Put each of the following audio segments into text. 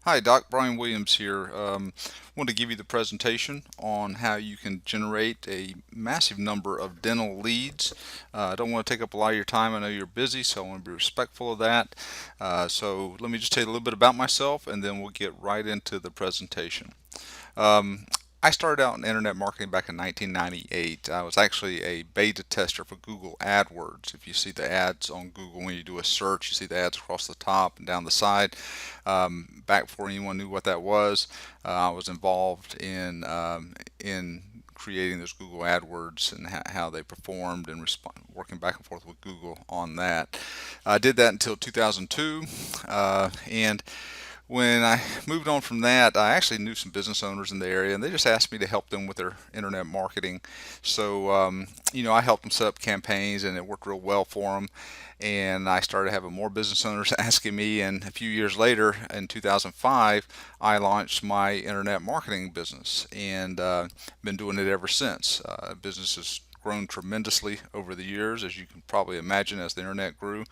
Hi, Doc. Brian Williams here. Wanted to give you the presentation on how you can generate a massive number of dental leads. I don't want to take up a lot of your time. I know you're busy, so I want to be respectful of that. So let me just tell you a little bit about myself, and then we'll get right into the presentation. Um, I started out in internet marketing back in 1998. I was actually a beta tester for Google AdWords. If you see the ads on Google when you do a search, you see the ads across the top and down the side. Back before anyone knew what that was, I was involved in creating those Google AdWords and how they performed and working back and forth with Google on that. I did that until 2002, and when I moved on from that, I actually knew some business owners in the area, and they just asked me to help them with their internet marketing. So, I helped them set up campaigns, and it worked real well for them. And I started having more business owners asking me, and a few years later, in 2005, I launched my internet marketing business, and been doing it ever since. Business has grown tremendously over the years, as you can probably imagine, as the internet grew.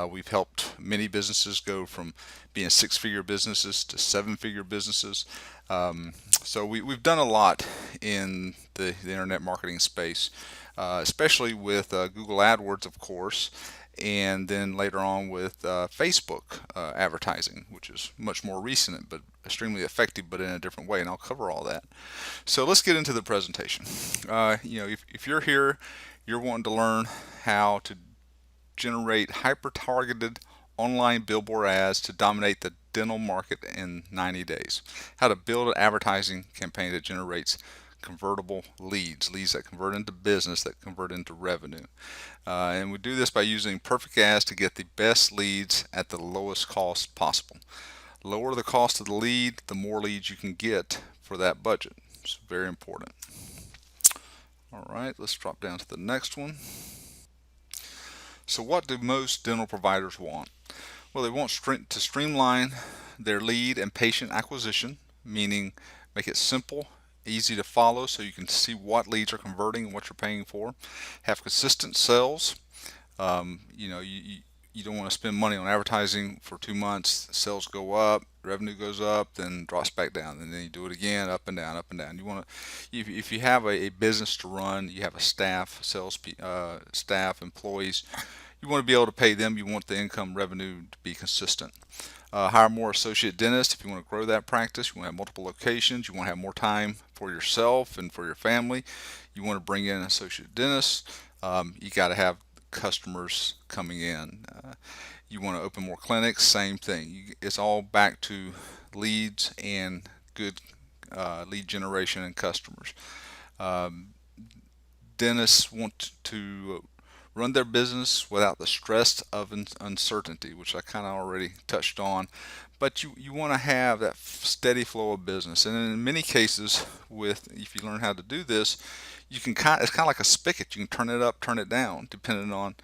We've helped many businesses go from being six-figure businesses to seven-figure businesses. So we've done a lot in the internet marketing space, especially with Google AdWords, of course, and then later on with Facebook advertising, which is much more recent but extremely effective, but in a different way. And I'll cover all that. So let's get into the presentation. If you're here, you're wanting to learn how to generate hyper-targeted online billboard ads to dominate the dental market in 90 days. How to build an advertising campaign that generates convertible leads that convert into business, that convert into revenue. And we do this by using perfect ads to get the best leads at the lowest cost possible. Lower the cost of the lead, the more leads you can get for that budget. It's very important. All right, let's drop down to the next one. So what do most dental providers want? Well, they want to streamline their lead and patient acquisition, meaning make it simple, easy to follow so you can see what leads are converting and what you're paying for. Have consistent sales. You don't want to spend money on advertising for 2 months. Sales go up, revenue goes up, then drops back down, and then you do it again, up and down, up and down. You want to, if you have a business to run, you have a staff, staff, employees. You want to be able to pay them. You want the income revenue to be consistent. Hire more associate dentists if you want to grow that practice. You want to have multiple locations. You want to have more time for yourself and for your family. You want to bring in associate dentists. You got to have customers coming in. You want to open more clinics. Same thing. It's all back to leads and good lead generation and customers. Um, Dentists want to run their business without the stress of uncertainty, which I kind of already touched on. But you want to have that steady flow of business, and in many cases, if you learn how to do this, you can it's kind of like a spigot. You can turn it up, turn it down, depending on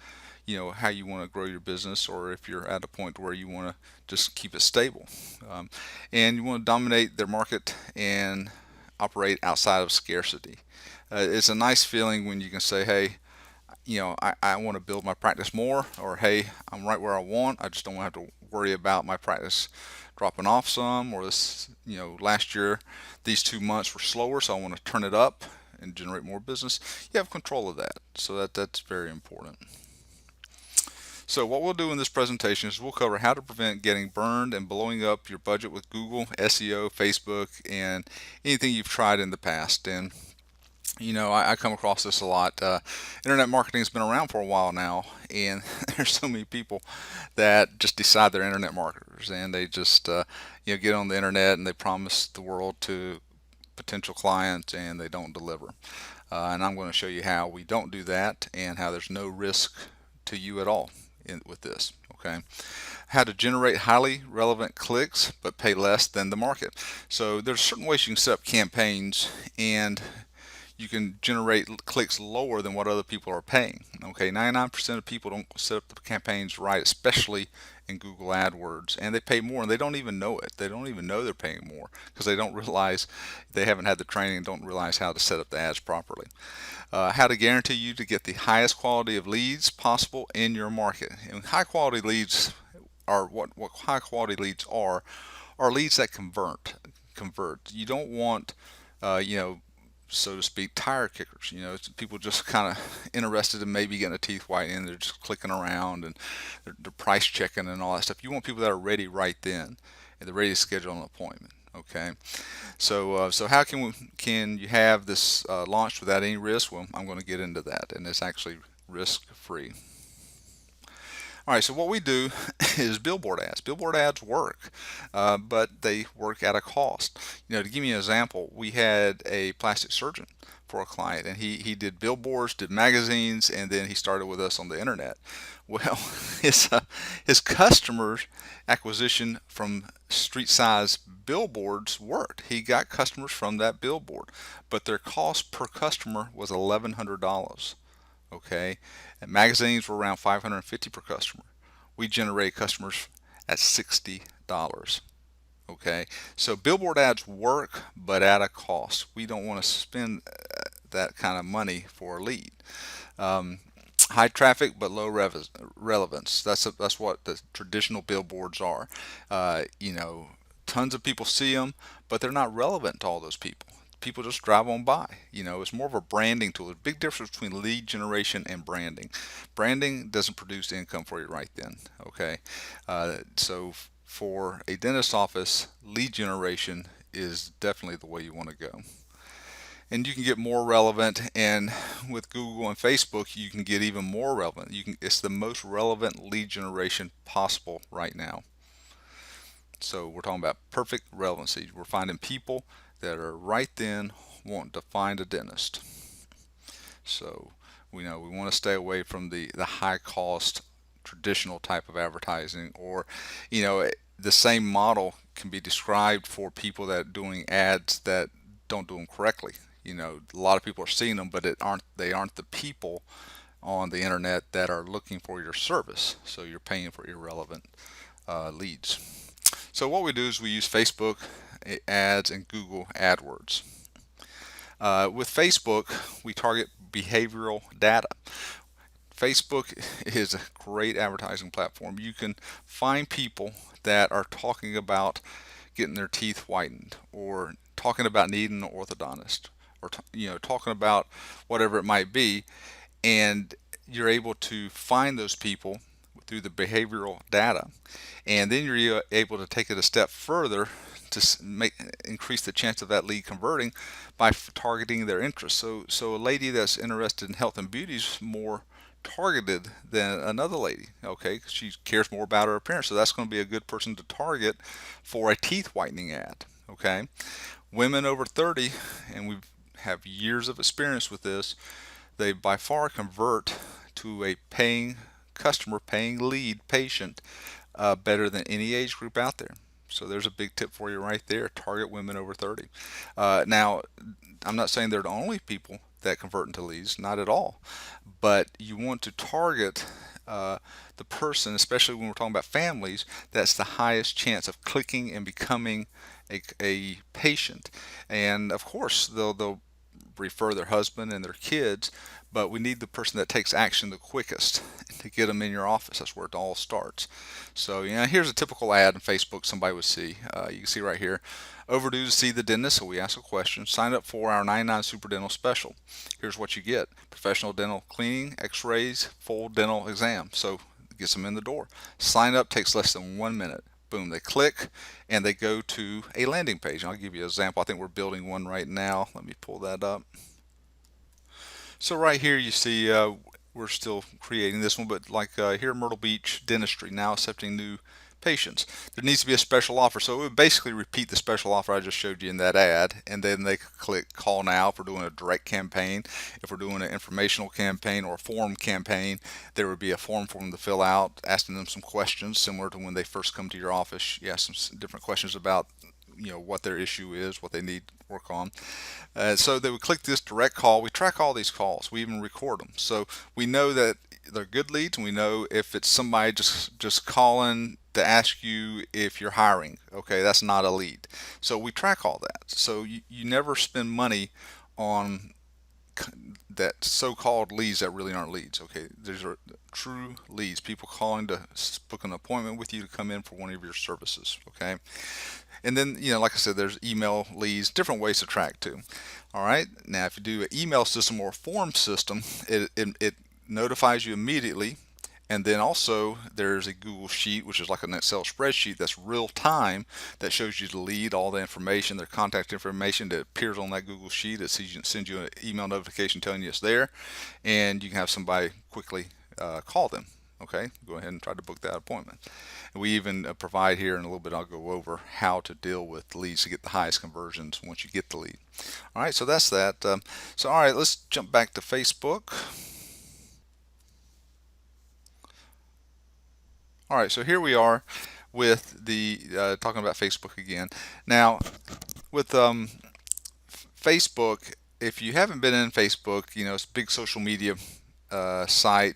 how you want to grow your business, or if you're at a point where you want to just keep it stable, um, and you want to dominate their market and operate outside of scarcity. It's a nice feeling when you can say, hey, I want to build my practice more, or hey, I'm right where I want. I just don't have to worry about my practice dropping off some, or last year, these 2 months were slower, so I want to turn it up and generate more business. You have control of that, so that's very important. So what we'll do in this presentation is we'll cover how to prevent getting burned and blowing up your budget with Google, SEO, Facebook, and anything you've tried in the past. And I come across this a lot. Internet marketing has been around for a while now, and there's so many people that just decide they're internet marketers, and they just get on the internet and they promise the world to potential clients, and they don't deliver. And I'm going to show you how we don't do that, and how there's no risk to you at all with this. Okay, how to generate highly relevant clicks but pay less than the market. So there's certain ways you can set up campaigns, and you can generate clicks lower than what other people are paying. Okay, 99% of people don't set up the campaigns right, especially in Google AdWords, and they pay more, and they don't even know it. They don't even know they're paying more because they don't realize, they haven't had the training and don't realize how to set up the ads properly. How to guarantee you to get the highest quality of leads possible in your market. And high quality leads are what high quality leads are are leads that convert. You don't want, you know, so to speak, tire kickers. You know, it's people just kind of interested in maybe getting a teeth whitening. They're just clicking around and they're price checking and all that stuff. You want people that are ready right then and they're ready to schedule an appointment. Okay, so how can you have this launched without any risk? Well, I'm going to get into that, and it's actually risk free. All right, so what we do is billboard ads. Billboard ads work, but they work at a cost. You know, to give you an example, we had a plastic surgeon for a client, and he did billboards, did magazines, and then he started with us on the internet. Well, his customers acquisition from street size billboards worked. He got customers from that billboard, but their cost per customer was $1,100. Okay, and magazines were around 550 per customer. We generate customers at $60. Okay, so billboard ads work, but at a cost. We don't want to spend that kind of money for a lead. um, High traffic but low relevance. That's what the traditional billboards are. You know, tons of people see them, but they're not relevant to all those people. People just drive on by. You know, it's more of a branding tool. There's a big difference between lead generation and branding. Branding doesn't produce income for you right then. Okay, so for a dentist office, lead generation is definitely the way you want to go. And you can get more relevant, and with Google and Facebook you can get even more relevant. It's the most relevant lead generation possible right now. So we're talking about perfect relevancy. We're finding people that are right then wanting to find a dentist. So we know we want to stay away from the high cost traditional type of advertising, or you know, the same model can be described for people that are doing ads that don't do them correctly. You know, a lot of people are seeing them, but they aren't the people on the internet that are looking for your service. So you're paying for irrelevant leads. So what we do is we use Facebook ads and Google AdWords. With Facebook, we target behavioral data. Facebook is a great advertising platform. You can find people that are talking about getting their teeth whitened, or talking about needing an orthodontist, or you know, talking about whatever it might be, and you're able to find those people through the behavioral data, and then you're able to take it a step further to increase the chance of that lead converting by targeting their interests. So a lady that's interested in health and beauty is more targeted than another lady. Okay, 'cause she cares more about her appearance, so that's going to be a good person to target for a teeth whitening ad. Okay, women over 30, and we have years of experience with this, they by far convert to a paying customer, paying lead patient, better than any age group out there. So there's a big tip for you right there. Target women over 30. Now, I'm not saying they're the only people that convert into leads, not at all. But you want to target the person, especially when we're talking about families, that's the highest chance of clicking and becoming a patient. And of course, they'll refer their husband and their kids, but we need the person that takes action the quickest to get them in your office. That's where it all starts. So, you know, here's a typical ad on Facebook somebody would see. You can see right here, overdue to see the dentist. So we ask a question. Sign up for our 99 Super Dental Special. Here's what you get: professional dental cleaning, x-rays, full dental exam. So it gets them in the door. Sign up takes less than 1 minute. Boom, they click and they go to a landing page. And I'll give you an example. I think we're building one right now. Let me pull that up. So right here you see we're still creating this one, but like here at Myrtle Beach Dentistry, now accepting new patients. There needs to be a special offer. So it would basically repeat the special offer I just showed you in that ad, and then they click call now if we're doing a direct campaign. If we're doing an informational campaign or a form campaign, there would be a form for them to fill out, asking them some questions similar to when they first come to your office. You ask some different questions about, you know, what their issue is, what they need work on. So they would click this direct call. We track all these calls. We even record them. So we know that they're good leads, and we know if it's somebody just calling to ask you if you're hiring. Okay, that's not a lead. So we track all that. So you never spend money on that so-called leads that really aren't leads. Okay, these are true leads, people calling to book an appointment with you to come in for one of your services. Okay, And then, like I said, there's email leads, different ways to track too. All right. Now, if you do an email system or a form system, it notifies you immediately. And then also there's a Google Sheet, which is like an Excel spreadsheet that's real time, that shows you the lead, all the information, their contact information that appears on that Google Sheet. It sends you an email notification telling you it's there, and you can have somebody quickly call them. Okay, go ahead and try to book that appointment. And we even provide here in a little bit, I'll go over how to deal with leads to get the highest conversions once you get the lead. All right, so that's that. So all right, let's jump back to Facebook. All right, so here we are with the talking about Facebook again. Now, with Facebook, if you haven't been in Facebook, it's a big social media site.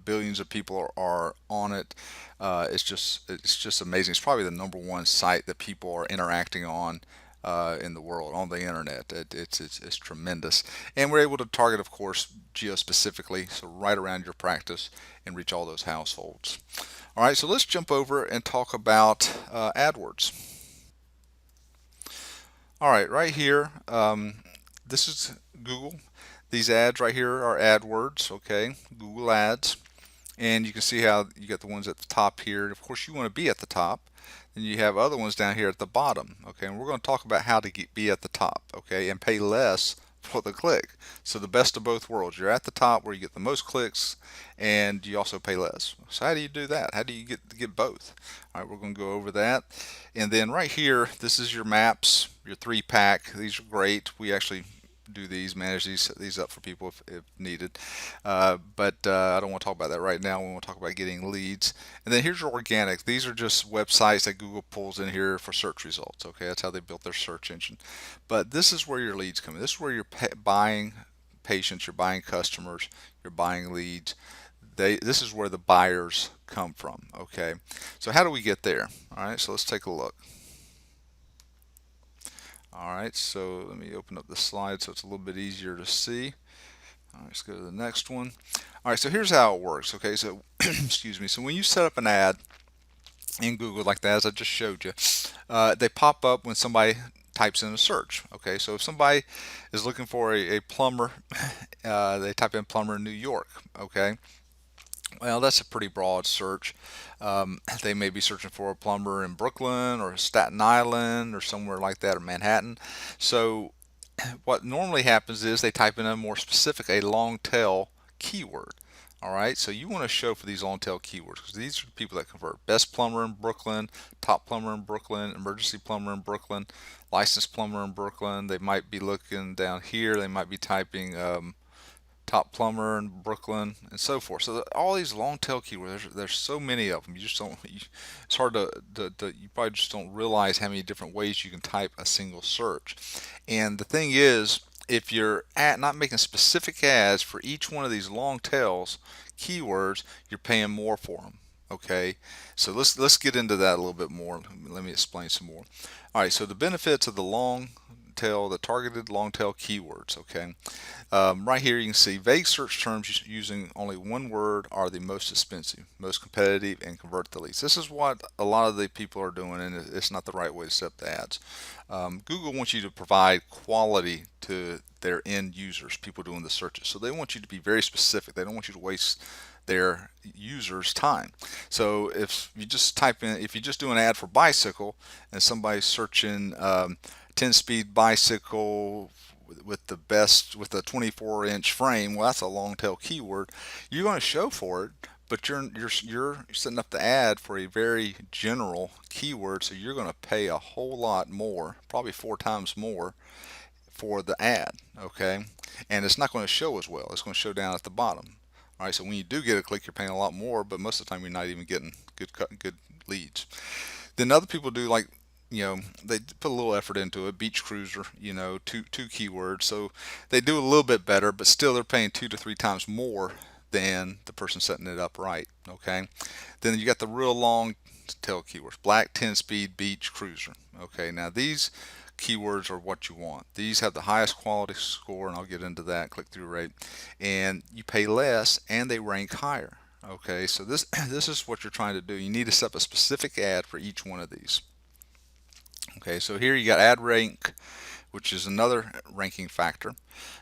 Billions of people are on it. It's just amazing. It's probably the number one site that people are interacting on in the world on the internet. It's tremendous, and we're able to target, of course, geo-specifically, so right around your practice, and reach all those households. All right, so let's jump over and talk about AdWords. All right, right here, this is Google. These ads right here are AdWords, okay, Google Ads. And you can see how you got the ones at the top here. Of course, you want to be at the top. And you have other ones down here at the bottom, okay? And we're going to talk about how to be at the top, okay, and pay less for the click. So the best of both worlds. You're at the top where you get the most clicks, and you also pay less. So how do you do that? How do you get both? All right, we're going to go over that. And then right here, this is your maps, your 3-pack. These are great. We actually do these, manage these up for people if needed. But I don't want to talk about that right now. We want to talk about getting leads. And then here's your organic. These are just websites that Google pulls in here for search results. Okay, that's how they built their search engine. But this is where your leads come in. This is where you're buying patients, you're buying customers, you're buying leads. This is where the buyers come from. Okay, so how do we get there? All right, so let's take a look. All right, so let me open up the slide so it's a little bit easier to see. All right, let's go to the next one. All right, so here's how it works. Okay, so excuse me. So when you set up an ad in Google like that, as I just showed you, they pop up when somebody types in a search. Okay, so if somebody is looking for a plumber, they type in plumber in New York. Okay, well, that's a pretty broad search. They may be searching for a plumber in Brooklyn or Staten Island or somewhere like that, or Manhattan. So what normally happens is they type in a more specific, a long tail keyword. All right, so you want to show for these long tail keywords because these are the people that convert. Best plumber in Brooklyn, top plumber in Brooklyn, emergency plumber in Brooklyn, licensed plumber in Brooklyn. They might be looking down here. They might be typing top plumber in Brooklyn, and so forth. So all these long tail keywords, there's so many of them. You just don't. It's hard to. You probably just don't realize how many different ways you can type a single search. And the thing is, if you're not making specific ads for each one of these long tails keywords, you're paying more for them. Okay, so let's get into that a little bit more. Let me explain some more. All right, so the benefits of the long tail, the targeted long tail keywords. Okay, right here you can see vague search terms using only one word are the most expensive, most competitive, and convert the leads. This is what a lot of the people are doing, and it's not the right way to set up the ads. Google wants you to provide quality to their end users, people doing the searches. So they want you to be very specific. They don't want you to waste their users' time. So if you just type in, if you just do an ad for bicycle and somebody's searching 10-speed bicycle with the best, with a 24-inch frame, well, that's a long tail keyword. You're going to show for it, but you're setting up the ad for a very general keyword, so you're going to pay a whole lot more, probably 4 times more for the ad. Okay, and it's not going to show as well. It's going to show down at the bottom. All right, so when you do get a click, you're paying a lot more, but most of the time you're not even getting good leads. Then other people do, like, they put a little effort into it. Beach cruiser, two keywords, so they do a little bit better, but still they're paying 2 to 3 times more than the person setting it up right. Okay, then you got the real long tail keywords: black, 10-speed, beach cruiser. Okay, now these keywords are what you want. These have the highest quality score, and I'll get into that, click-through rate, and you pay less and they rank higher. Okay, so this is what you're trying to do. You need to set up a specific ad for each one of these. Okay, so here you got ad rank, which is another ranking factor.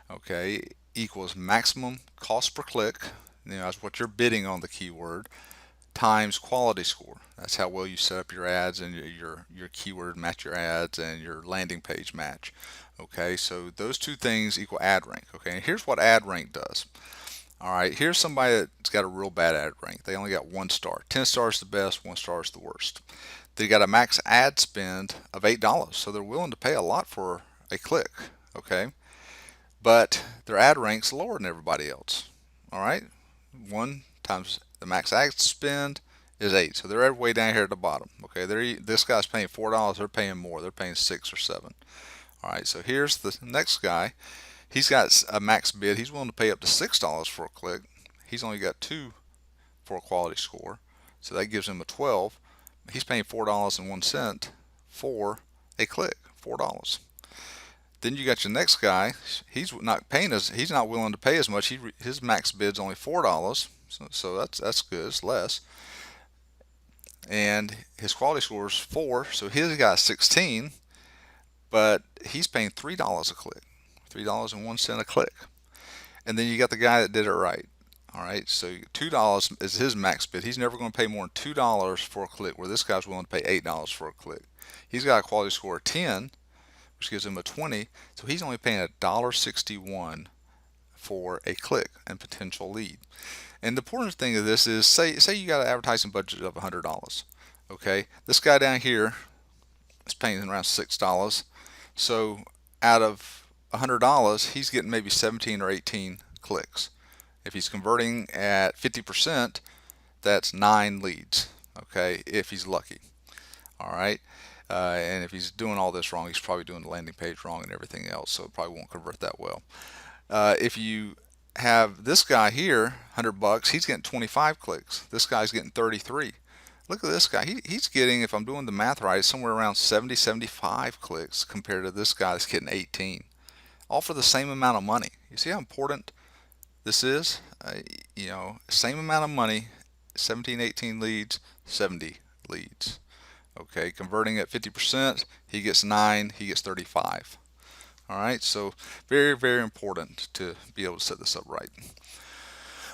Okay, equals maximum cost per click. That's what you're bidding on the keyword times quality score. That's how well you set up your ads and your keyword match your ads and your landing page match. Okay, so those two things equal ad rank. Okay, and here's what ad rank does. All right, here's somebody that's got a real bad ad rank. They only got 1 star. 10 stars the best, 1 star is the worst. They got a max ad spend of $8, so they're willing to pay a lot for a click. Okay, but their ad rank's lower than everybody else. All right, 1 times the max ad spend is 8, so they're way down here at the bottom. Okay, this guy's paying $4, they're paying more, they're paying 6 or 7. All right, so here's the next guy. He's got a max bid. He's willing to pay up to $6 for a click. He's only got 2 for a quality score, so that gives him a 12. He's paying $4.01 for a click, $4. Then you got your next guy. He's not willing to pay as much. His max bid's only $4, so that's good. It's less, and his quality score is 4, so his got 16, but he's paying $3 a click, $3.01 a click. And then you got the guy that did it right. All right, so $2 is his max bid. He's never going to pay more than $2 for a click, where this guy's willing to pay $8 for a click. He's got a quality score of 10, which gives him a 20, so he's only paying $1.61 for a click and potential lead. And the important thing of this is, say you got an advertising budget of $100. Okay, this guy down here is paying around $6. So out of $100, he's getting maybe 17 or 18 clicks. If he's converting at 50%, that's 9 leads. Okay, if he's lucky. All right. And if he's doing all this wrong, he's probably doing the landing page wrong and everything else, so it probably won't convert that well. If you have this guy here, $100, he's getting 25 clicks. This guy's getting 33. Look at this guy. He's getting, if I'm doing the math right, somewhere around 70, 75 clicks compared to this guy that's getting 18. All for the same amount of money. You see how important this is? Same amount of money, 17, 18 leads, 70 leads. Okay, converting at 50%, he gets 9, he gets 35. All right, so very, very important to be able to set this up right.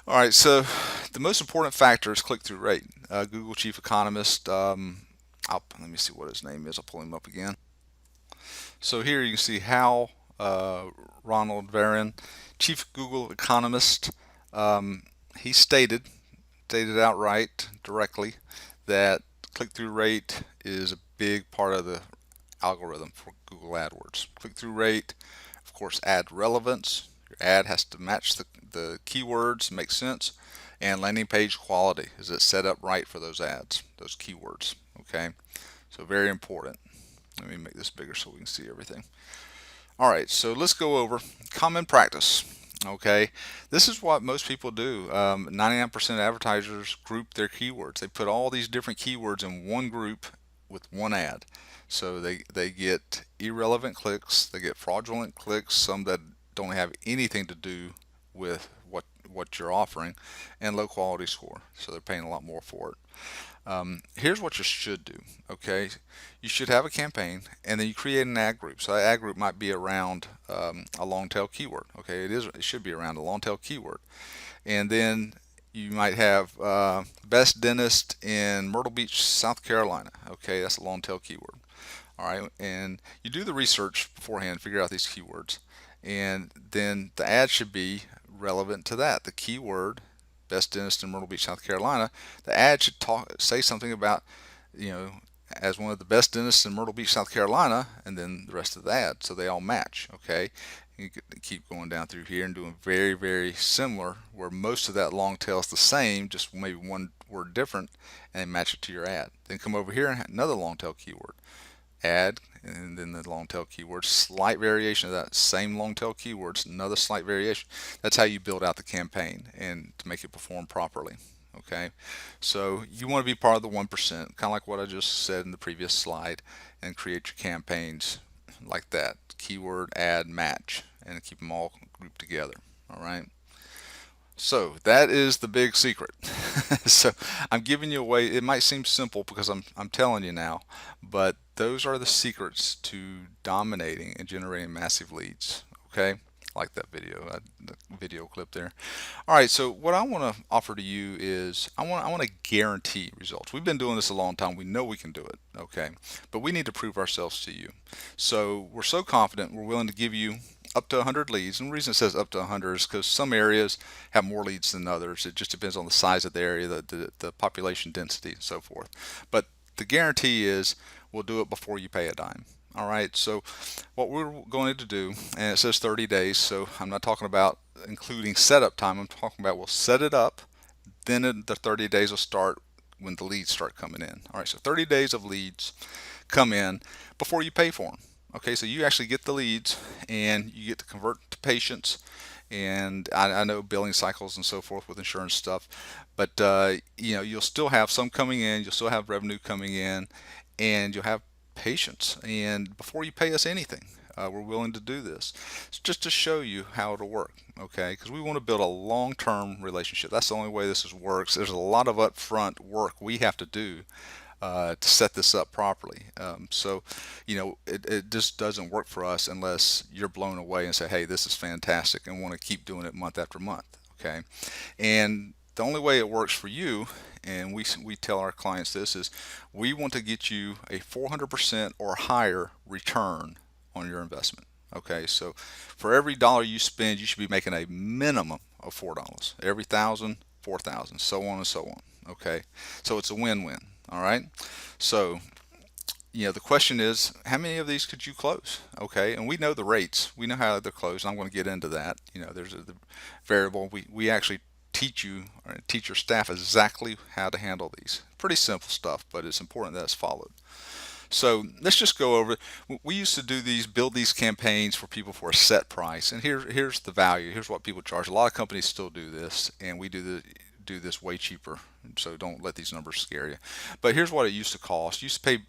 All right, so the most important factor is click-through rate. Google chief economist, let me see what his name is. I'll pull him up again. So here you can see Hal Ronald Varon, chief Google economist. He stated outright, directly, that click-through rate is a big part of the algorithm for Google AdWords. Click-through rate, of course, ad relevance. Your ad has to match the keywords, make sense, and landing page quality. Is it set up right for those ads, those keywords? Okay, so very important. Let me make this bigger so we can see everything. All right, so let's go over common practice. Okay, this is what most people do. 99% of advertisers group their keywords. They put all these different keywords in one group with one ad. So they get irrelevant clicks, they get fraudulent clicks, some that don't have anything to do with what you're offering, and low quality score. So they're paying a lot more for it. Here's what you should do. Okay, you should have a campaign, and then you create an ad group. So that ad group might be around a long tail keyword. Okay, it should be around a long tail keyword, and then you might have best dentist in Myrtle Beach, South Carolina. Okay, that's a long tail keyword. All right, and you do the research beforehand, figure out these keywords, and then the ad should be relevant to that. The keyword, best dentist in Myrtle Beach, South Carolina, the ad should say something about, as one of the best dentists in Myrtle Beach, South Carolina, and then the rest of the ad, so they all match. Okay, you keep going down through here and doing very, very similar, where most of that long tail is the same, just maybe one word different, and match it to your ad. Then come over here and have another long tail keyword, ad, and then the long tail keywords, slight variation of that same long tail keywords, another slight variation. That's how you build out the campaign and to make it perform properly. Okay, so you want to be part of the 1%, kind of like what I just said in the previous slide, and create your campaigns like that: keyword, ad, match, and keep them all grouped together. All right, so that is the big secret. So I'm giving you away. It might seem simple because I'm telling you now, but Those are the secrets to dominating and generating massive leads. Okay, like that video, the video clip there. All right, so what I want to offer to you is I want to guarantee results. We've been doing this a long time. We know we can do it. Okay, but we need to prove ourselves to you. So we're so confident we're willing to give you up to 100 leads. And the reason it says up to 100 is because some areas have more leads than others. It just depends on the size of the area, the population density, and so forth. But the guarantee is we'll do it before you pay a dime. All right, so what we're going to do, and it says 30 days, so I'm not talking about including setup time. I'm talking about we'll set it up, then the 30 days will start when the leads start coming in. All right, so 30 days of leads come in before you pay for them. Okay, so you actually get the leads and you get to convert to patients. And I know billing cycles and so forth with insurance stuff, but you'll still have some coming in, you'll still have revenue coming in, and you'll have patients. And before you pay us anything, we're willing to do this. It's just to show you how it'll work, okay? Because we want to build a long-term relationship. That's the only way this works. There's a lot of upfront work we have to do to set this up properly. It just doesn't work for us unless you're blown away and say, hey, this is fantastic, and want to keep doing it month after month, okay? And the only way it works for you, and we tell our clients this, is we want to get you a 400% or higher return on your investment. Okay, so for every dollar you spend, you should be making a minimum of $4. Every thousand, 4,000, so on and so on. Okay, so it's a win-win. All right, so the question is, how many of these could you close? Okay, and we know the rates, we know how they're closed. I'm going to get into that. There's the variable. We actually teach your staff exactly how to handle these. Pretty simple stuff, but it's important that it's followed. So let's just go over. We used to build these campaigns for people for a set price, and here's the value. Here's what people charge. A lot of companies still do this, and we do this way cheaper. So don't let these numbers scare you. But here's what it used to cost. You used to pay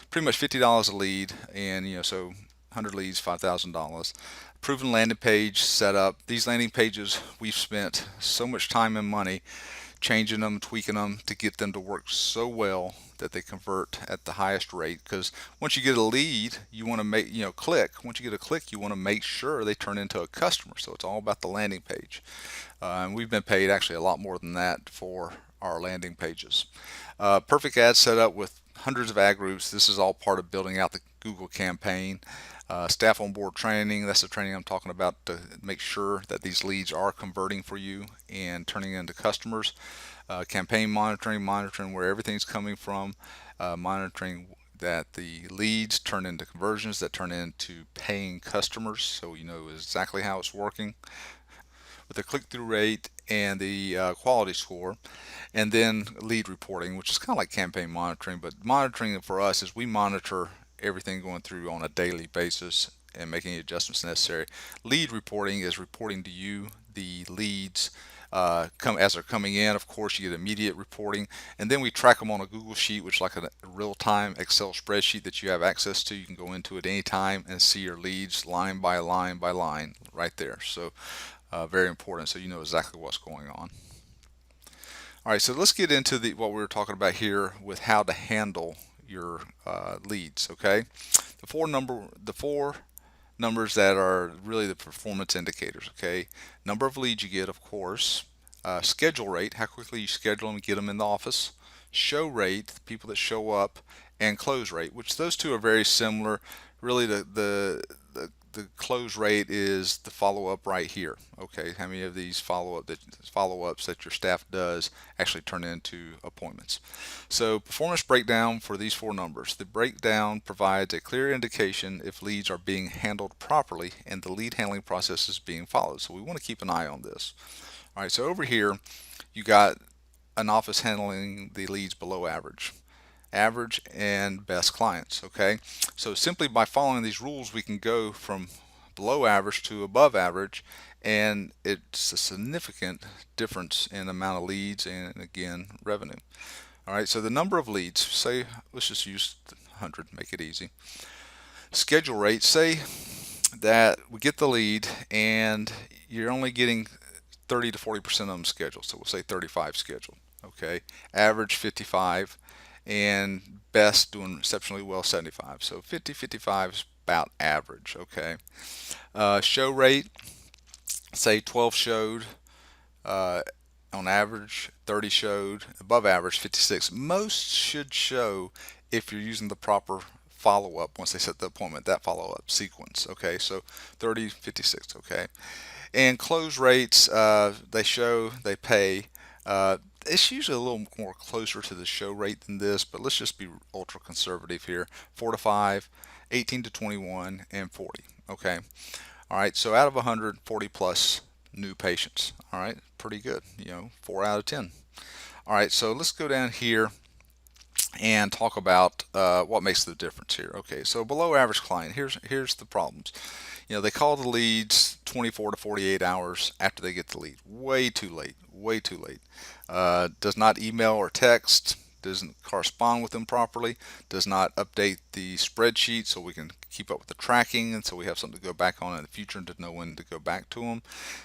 pretty much $50 a lead, and so 100 leads, $5,000. Proven landing page setup. These landing pages, we've spent so much time and money changing them, tweaking them to get them to work so well that they convert at the highest rate. Because once you get a lead, you want to make click. Once you get a click, you want to make sure they turn into a customer. So it's all about the landing page. And we've been paid actually a lot more than that for our landing pages. Perfect ad setup with hundreds of ad groups. This is all part of building out the Google campaign. Staff on board training, that's the training I'm talking about to make sure that these leads are converting for you and turning into customers. Campaign monitoring where everything's coming from, monitoring that the leads turn into conversions that turn into paying customers, so you know exactly how it's working with the click-through rate and the quality score. And then lead reporting, which is kind of like campaign monitoring, but monitoring for us is we monitor everything going through on a daily basis and making adjustments necessary. Lead reporting is reporting to you the leads as they're coming in. Of course, you get immediate reporting, and then we track them on a Google Sheet, which is like a real-time Excel spreadsheet that you have access to. You can go into it anytime and see your leads line by line by line right there. So very important, so you know exactly what's going on. All right, so let's get into what we were talking about here with how to handle your leads. Okay, the four numbers that are really the performance indicators. Okay, number of leads you get, of course, schedule rate, how quickly you schedule them and get them in the office, show rate, people that show up, and close rate, which those two are very similar. Really, the close rate is the follow-up right here. Okay, how many of these follow-ups that your staff does actually turn into appointments? So performance breakdown for these four numbers. The breakdown provides a clear indication if leads are being handled properly and the lead handling process is being followed. So we want to keep an eye on this. All right, so over here you got an office handling the leads below average and best clients. Okay, so simply by following these rules we can go from below average to above average, and it's a significant difference in amount of leads and again revenue. All right, so the number of leads, say let's just use 100, make it easy. Schedule rate, say that we get the lead and you're only getting 30 to 40% of them scheduled, so we'll say 35 scheduled. Okay, average 55, and best, doing exceptionally well, 75. So 50, 55 is about average. Okay. Show rate, say 12 showed, uh, on average 30 showed, above average 56. Most should show if you're using the proper follow-up once they set the appointment, that follow-up sequence. Okay, so 30, 56. Okay. And close rates, they show, they pay. It's usually a little more closer to the show rate than this, but let's just be ultra conservative here. 4 to 5, 18 to 21, and 40. Okay. All right. So out of 100, 40 plus new patients. All right. Pretty good. 4 out of 10. All right. So let's go down here and talk about what makes the difference here. Okay, so below average client, here's the problems. They call the leads 24 to 48 hours after they get the lead. Way too late. Way too late. Does not email or text. Doesn't correspond with them properly. Does not update the spreadsheet so we can keep up with the tracking, and so we have something to go back on in the future to know when to go back to them.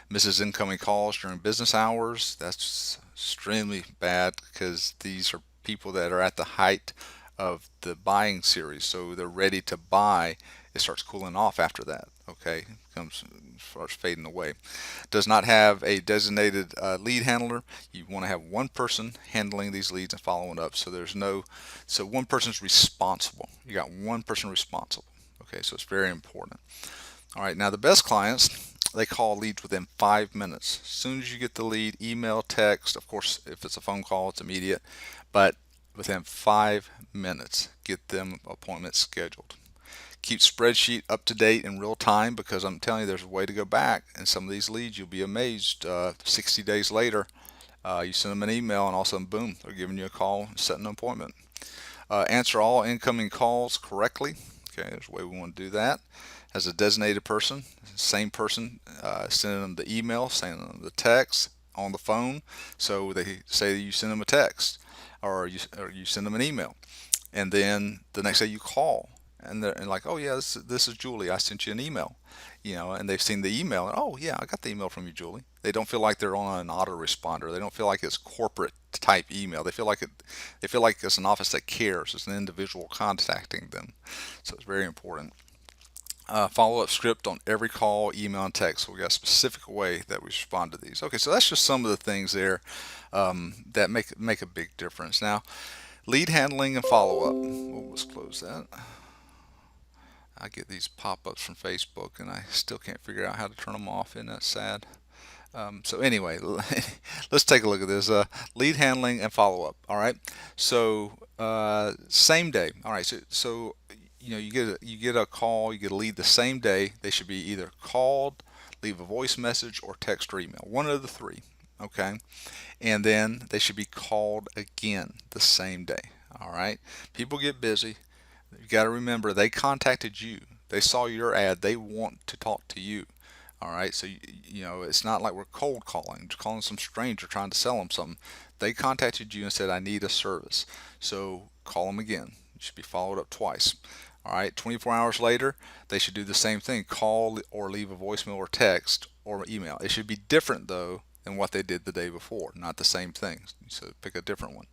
Misses incoming calls during business hours. That's extremely bad because these are people that are at the height of the buying series, so they're ready to buy. It starts cooling off after that. Okay, starts fading away. Does not have a designated lead handler. You want to have one person handling these leads and following up. So one person's responsible. You got one person responsible. Okay, so it's very important. All right, now the best clients, they call leads within 5 minutes. As soon as you get the lead, email, text. Of course, if it's a phone call, it's immediate, but within 5 minutes, get them appointments scheduled. Keep spreadsheet up to date in real time, because I'm telling you, there's a way to go back, and some of these leads, you'll be amazed. 60 days later, you send them an email, and all of a sudden, boom, they're giving you a call and setting an appointment. Answer all incoming calls correctly. Okay, there's a way we want to do that. As a designated person, same person, sending them the email, sending them the text, on the phone. So they say you send them a text, or you send them an email, and then the next day you call, and they're like, oh yeah, this is Julie. I sent you an email, and they've seen the email, and oh yeah, I got the email from you, Julie. They don't feel like they're on an autoresponder. They don't feel like it's corporate type email. They feel like it's an office that cares. It's an individual contacting them. So it's very important. Follow-up script on every call, email, and text. So we got a specific way that we respond to these. Okay, so that's just some of the things there that make a big difference. Now, lead handling and follow-up. Let's close that. I get these pop-ups from Facebook, and I still can't figure out how to turn them off. Isn't that sad? So anyway, let's take a look at this. Lead handling and follow-up. All right. So same day. All right. So you get a call, you get a lead the same day. They should be either called, leave a voice message, or text or email. One of the three. Okay. And then they should be called again the same day. All right. People get busy. You got to remember, they contacted you. They saw your ad. They want to talk to you. All right, so it's not like we're cold calling some stranger trying to sell them something. They contacted you and said, I need a service. So call them again. You should be followed up twice. All right, 24 hours later, they should do the same thing. Call or leave a voicemail or text or email. It should be different, though, than what they did the day before. Not the same thing. So pick a different one.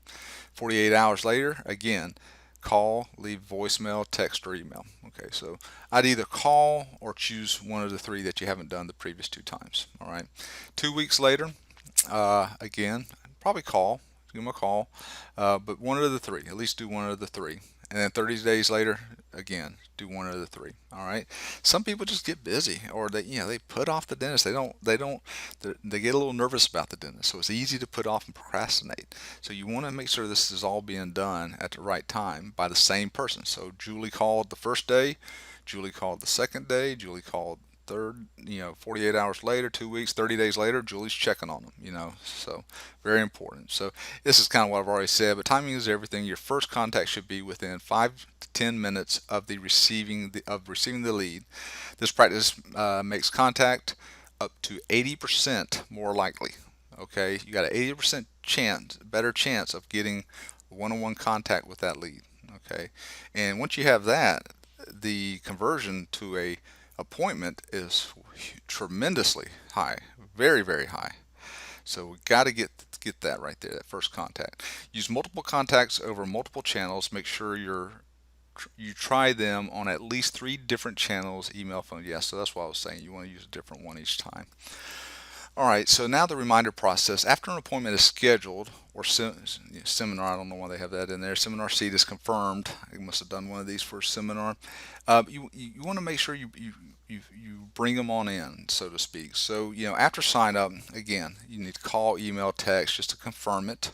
48 hours later, again, call, leave voicemail, text, or email. Okay, so I'd either call or choose one of the three that you haven't done the previous 2 times. All right. 2 weeks later, again, probably call, give them a call, but one of the three. At least do one of the three. And then 30 days later, again, do one of the three. All right. Some people just get busy, or they put off the dentist. They get a little nervous about the dentist. So it's easy to put off and procrastinate. So you want to make sure this is all being done at the right time by the same person. So Julie called the first day, Julie called the second day, Julie called third, 48 hours later, 2 weeks, 30 days later, Julie's checking on them, so very important. So this is kind of what I've already said, but timing is everything. Your first contact should be within 5 to 10 minutes of receiving the lead. This practice makes contact up to 80% more likely. Okay, you got an 80% better chance of getting one-on-one contact with that lead. Okay, and once you have that, the conversion to a appointment is tremendously high, very, very high. So we got to get that right there, that first contact. Use multiple contacts over multiple channels. Make sure you try them on at least 3 different channels: email, phone. Yeah, so that's what I was saying. You want to use a different one each time. All right, so now the reminder process. After an appointment is scheduled, or seminar, I don't know why they have that in there, seminar seat is confirmed. I must have done one of these for a seminar. You want to make sure you bring them on in, so to speak. So, after sign up, again, you need to call, email, text just to confirm it.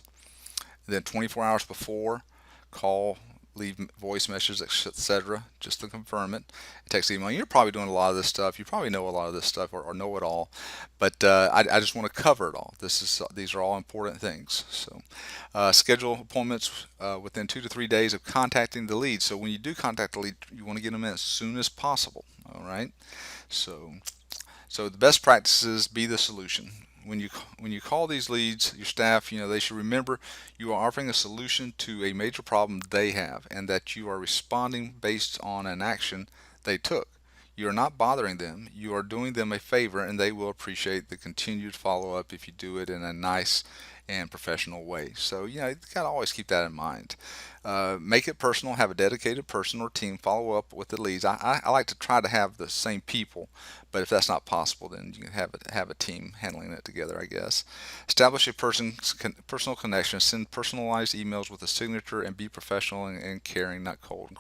Then 24 hours before, call, leave voice messages, etc., just to confirm it. Text, email. You're probably doing a lot of this stuff. You probably know a lot of this stuff, or know it all. But I just want to cover it all. These are all important things. So schedule appointments within 2 to 3 days of contacting the lead. So when you do contact the lead, you want to get them in as soon as possible. All right. So the best practices: be the solution. When you call these leads, your staff, they should remember you are offering a solution to a major problem they have, and that you are responding based on an action they took. You are not bothering them. You are doing them a favor, and they will appreciate the continued follow-up if you do it in a nice and professional way. So, you got to always keep that in mind. Make it personal. Have a dedicated person or team follow up with the leads. I like to try to have the same people, but if that's not possible, then you can have a team handling it together, I guess. Establish a personal connection. Send personalized emails with a signature, and be professional and caring, not cold.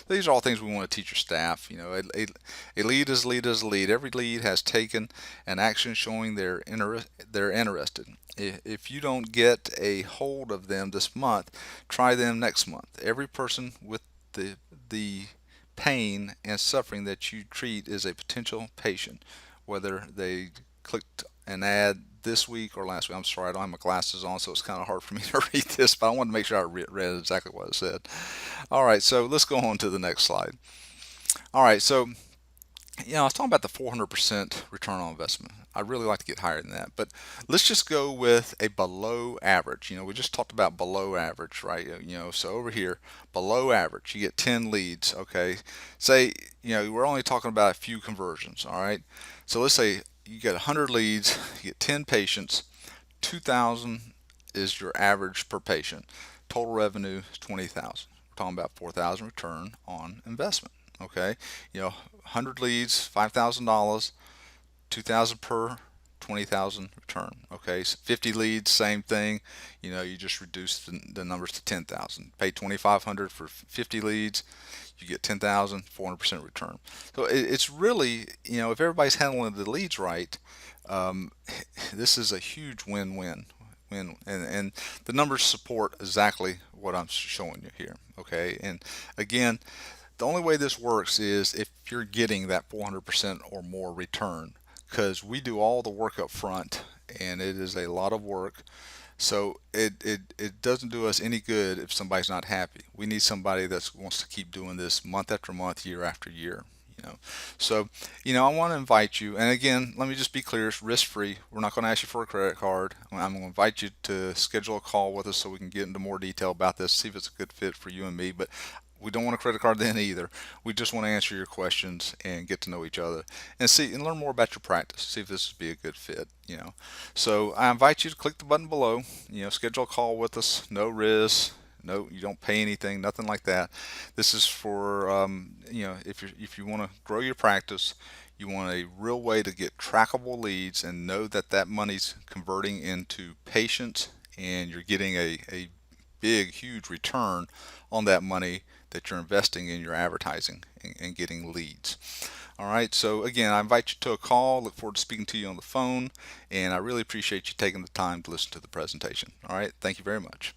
These are all things we want to teach your staff. A lead is a lead. Every lead has taken an action showing they're interested. If you don't get a hold of them this month, try them next month. Every person with the pain and suffering that you treat is a potential patient, whether they clicked an ad this week or last week. I'm sorry, I don't have my glasses on, so it's kind of hard for me to read this, but I wanted to make sure I read exactly what it said. All right, so let's go on to the next slide. All right, so I was talking about the 400% return on investment. I'd really like to get higher than that, but let's just go with a below average. We just talked about below average, right? So over here, below average, you get 10 leads. Okay, say we're only talking about a few conversions. All right, so let's say you get 100 leads, you get 10 patients, 2,000 is your average per patient. Total revenue is 20,000. We're talking about 4,000 return on investment. Okay, 100 leads, $5,000, 2,000 per, 20,000 return. Okay, so 50 leads, same thing. You just reduce the numbers to 10,000. Pay 2,500 for 50 leads, you get 10,000, 400% return. So it's really, if everybody's handling the leads right, this is a huge win-win. And the numbers support exactly what I'm showing you here. Okay, and again, the only way this works is if you're getting that 400% or more return, because we do all the work up front, and it is a lot of work. So it doesn't do us any good if somebody's not happy. We need somebody that wants to keep doing this month after month, year after year. So I want to invite you, and again, let me just be clear: it's risk free. We're not going to ask you for a credit card. I'm going to invite you to schedule a call with us so we can get into more detail about this, see if it's a good fit for you and me. But we don't want a credit card then either. We just want to answer your questions and get to know each other and see and learn more about your practice. See if this would be a good fit. So I invite you to click the button below. Schedule a call with us. No risk. No, you don't pay anything. Nothing like that. This is for if you want to grow your practice. You want a real way to get trackable leads and know that money's converting into patients, and you're getting a big, huge return on that money that you're investing in your advertising and getting leads. All right, so again, I invite you to a call. Look forward to speaking to you on the phone, and I really appreciate you taking the time to listen to the presentation. All right, thank you very much.